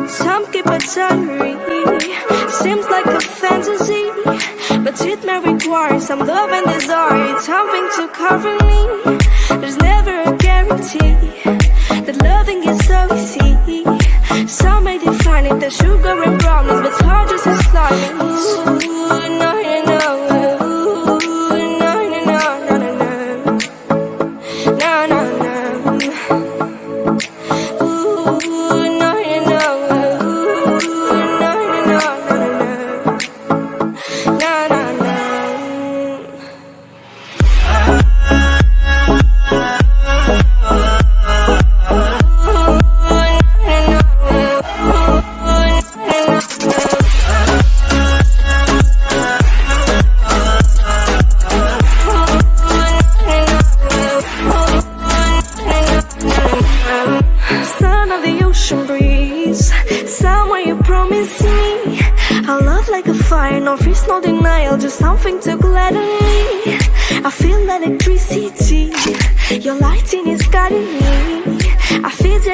Some keep a diary, seems like a fantasy, but it may require some love and desire, something to cover me. There's never a guarantee that loving is so easy. Some may define it as sugar and brownies, but it's hard just as slimy. Ooh, no, you know. Ooh, no, you know, no, no, no. No, no, no. Ooh, no, you know. Ooh, no, you know, no, no, no. No, no, no. Son of the ocean breeze, somewhere you promise me a love like a fire, no freeze, no denial, just something to gladden me. I feel electricity, your lighting is guiding me. I feel that